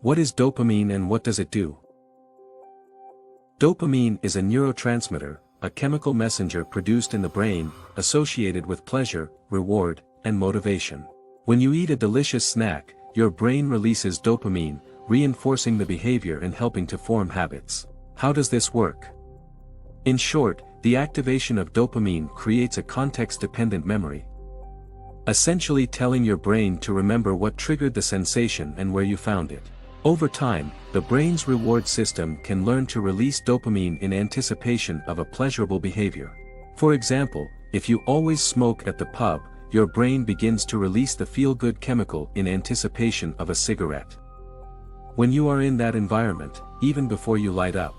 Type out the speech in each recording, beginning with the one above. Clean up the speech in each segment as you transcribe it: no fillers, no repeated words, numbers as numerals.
What is dopamine and what does it do? Dopamine is a neurotransmitter, a chemical messenger produced in the brain, associated with pleasure, reward, and motivation. When you eat a delicious snack, your brain releases dopamine, reinforcing the behavior and helping to form habits. How does this work? In short, the activation of dopamine creates a context-dependent memory, essentially telling your brain to remember what triggered the sensation and where you found it. Over time, the brain's reward system can learn to release dopamine in anticipation of a pleasurable behavior. For example, if you always smoke at the pub, your brain begins to release the feel-good chemical in anticipation of a cigarette. When you are in that environment, even before you light up.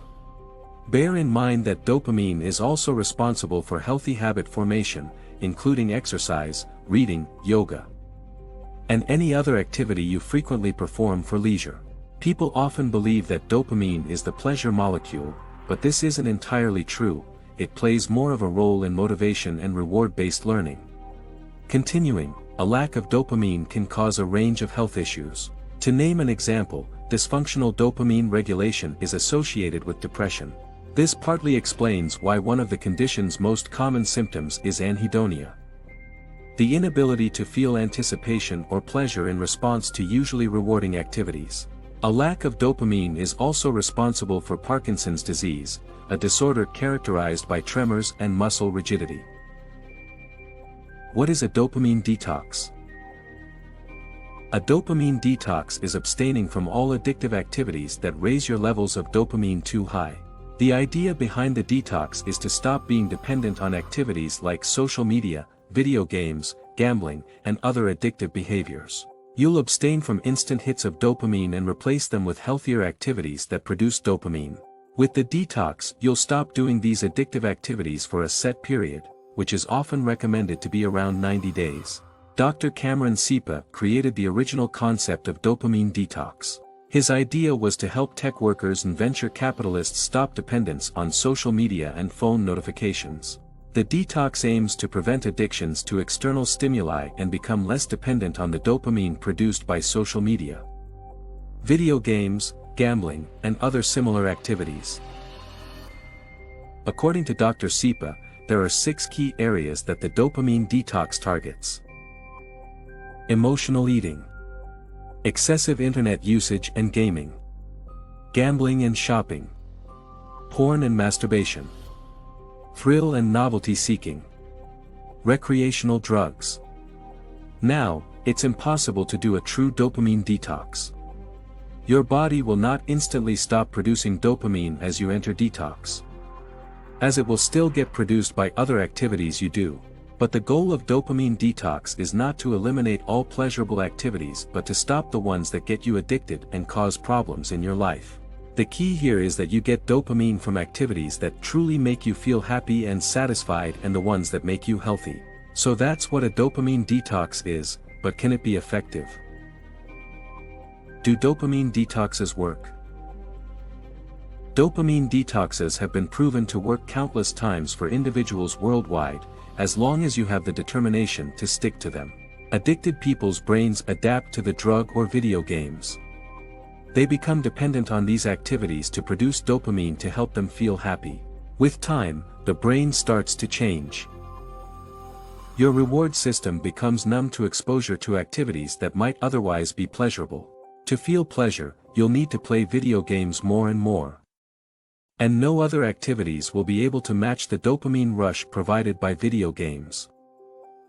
Bear in mind that dopamine is also responsible for healthy habit formation, including exercise, reading, yoga, and any other activity you frequently perform for leisure. People often believe that dopamine is the pleasure molecule, but this isn't entirely true. It plays more of a role in motivation and reward-based learning. Continuing, a lack of dopamine can cause a range of health issues. To name an example, dysfunctional dopamine regulation is associated with depression. This partly explains why one of the condition's most common symptoms is anhedonia, the inability to feel anticipation or pleasure in response to usually rewarding activities. A lack of dopamine is also responsible for Parkinson's disease, a disorder characterized by tremors and muscle rigidity. What is a dopamine detox? A dopamine detox is abstaining from all addictive activities that raise your levels of dopamine too high. The idea behind the detox is to stop being dependent on activities like social media, video games, gambling, and other addictive behaviors. You'll abstain from instant hits of dopamine and replace them with healthier activities that produce dopamine. With the detox, you'll stop doing these addictive activities for a set period, which is often recommended to be around 90 days. Dr. Cameron Sepa created the original concept of dopamine detox. His idea was to help tech workers and venture capitalists stop dependence on social media and phone notifications. The detox aims to prevent addictions to external stimuli and become less dependent on the dopamine produced by social media, video games, gambling, and other similar activities. According to Dr. Sepa, there are 6 key areas that the dopamine detox targets: emotional eating, excessive internet usage and gaming, gambling and shopping, porn and masturbation, thrill and novelty seeking, recreational drugs. Now, it's impossible to do a true dopamine detox. Your body will not instantly stop producing dopamine as you enter detox, as it will still get produced by other activities you do. But the goal of dopamine detox is not to eliminate all pleasurable activities but to stop the ones that get you addicted and cause problems in your life. The key here is that you get dopamine from activities that truly make you feel happy and satisfied and the ones that make you healthy. So that's what a dopamine detox is, but can it be effective? Do dopamine detoxes work? Dopamine detoxes have been proven to work countless times for individuals worldwide, as long as you have the determination to stick to them. Addicted people's brains adapt to the drug or video games. They become dependent on these activities to produce dopamine to help them feel happy. With time, the brain starts to change. Your reward system becomes numb to exposure to activities that might otherwise be pleasurable. To feel pleasure, you'll need to play video games more and more. And no other activities will be able to match the dopamine rush provided by video games.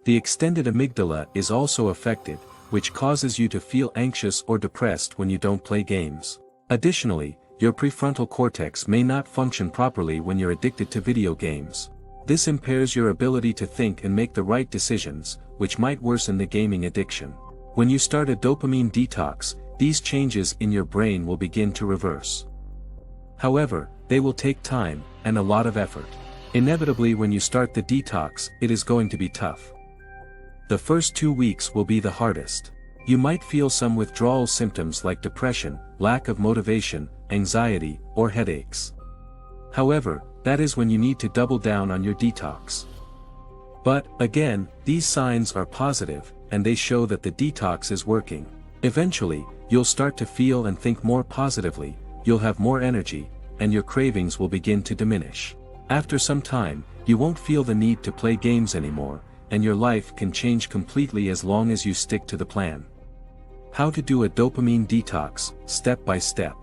The extended amygdala is also affected, which causes you to feel anxious or depressed when you don't play games. Additionally, your prefrontal cortex may not function properly when you're addicted to video games. This impairs your ability to think and make the right decisions, which might worsen the gaming addiction. When you start a dopamine detox, these changes in your brain will begin to reverse. However, they will take time, and a lot of effort. Inevitably, when you start the detox, it is going to be tough. The first 2 weeks will be the hardest. You might feel some withdrawal symptoms like depression, lack of motivation, anxiety, or headaches. However, that is when you need to double down on your detox. But, again, these signs are positive, and they show that the detox is working. Eventually, you'll start to feel and think more positively, you'll have more energy, and your cravings will begin to diminish. After some time, you won't feel the need to play games anymore, and your life can change completely as long as you stick to the plan. How to do a dopamine detox, step by step.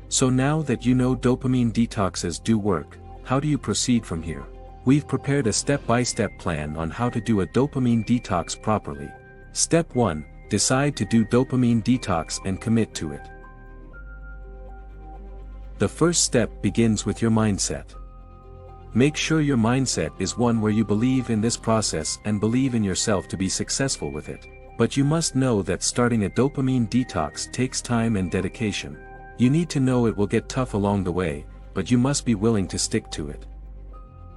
So now that you know dopamine detoxes do work, how do you proceed from here? We've prepared a step-by-step plan on how to do a dopamine detox properly. Step 1, decide to do dopamine detox and commit to it. The first step begins with your mindset. Make sure your mindset is one where you believe in this process and believe in yourself to be successful with it. But you must know that starting a dopamine detox takes time and dedication. You need to know it will get tough along the way, but you must be willing to stick to it.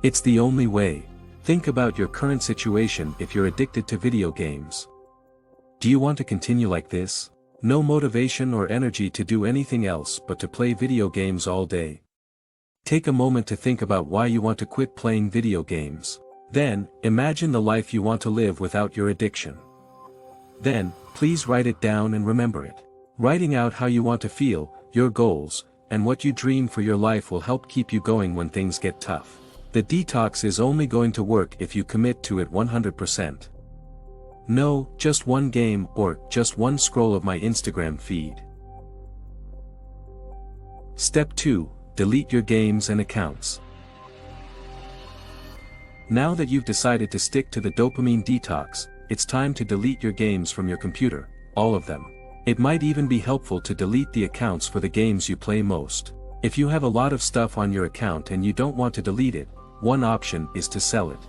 It's the only way. Think about your current situation if you're addicted to video games. Do you want to continue like this? No motivation or energy to do anything else but to play video games all day. Take a moment to think about why you want to quit playing video games. Then, imagine the life you want to live without your addiction. Then, please write it down and remember it. Writing out how you want to feel, your goals, and what you dream for your life will help keep you going when things get tough. The detox is only going to work if you commit to it 100%. No, just one game or just one scroll of my Instagram feed. Step 2, delete your games and accounts. Now that you've decided to stick to the dopamine detox, it's time to delete your games from your computer, all of them. It might even be helpful to delete the accounts for the games you play most. If you have a lot of stuff on your account and you don't want to delete it, one option is to sell it.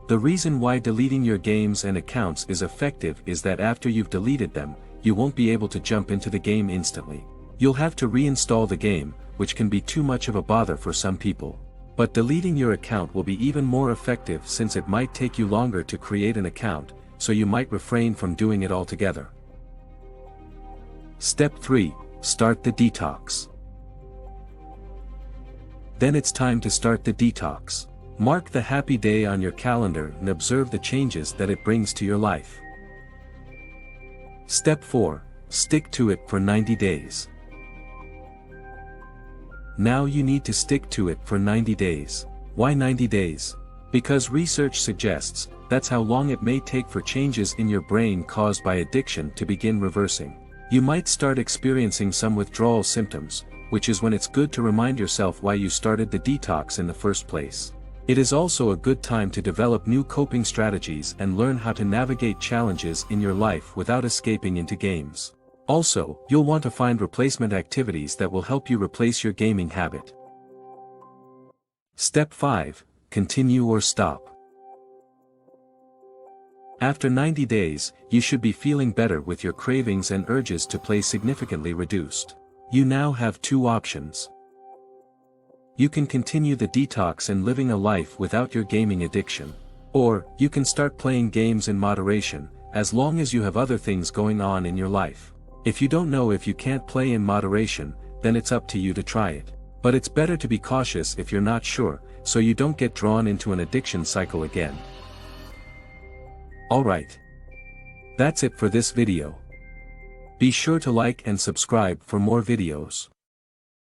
The reason why deleting your games and accounts is effective is that after you've deleted them, you won't be able to jump into the game instantly. You'll have to reinstall the game, which can be too much of a bother for some people. But deleting your account will be even more effective since it might take you longer to create an account, so you might refrain from doing it altogether. Step 3, start the detox. Then it's time to start the detox. Mark the happy day on your calendar and observe the changes that it brings to your life. Step 4, stick to it for 90 days. Now you need to stick to it for 90 days. Why 90 days? Because research suggests that's how long it may take for changes in your brain caused by addiction to begin reversing. You might start experiencing some withdrawal symptoms, which is when it's good to remind yourself why you started the detox in the first place. It is also a good time to develop new coping strategies and learn how to navigate challenges in your life without escaping into games. Also, you'll want to find replacement activities that will help you replace your gaming habit. Step 5, continue or stop. After 90 days, you should be feeling better with your cravings and urges to play significantly reduced. You now have two options. You can continue the detox and living a life without your gaming addiction. Or, you can start playing games in moderation, as long as you have other things going on in your life. If you don't know if you can't play in moderation, then it's up to you to try it. But it's better to be cautious if you're not sure, so you don't get drawn into an addiction cycle again. Alright. That's it for this video. Be sure to like and subscribe for more videos.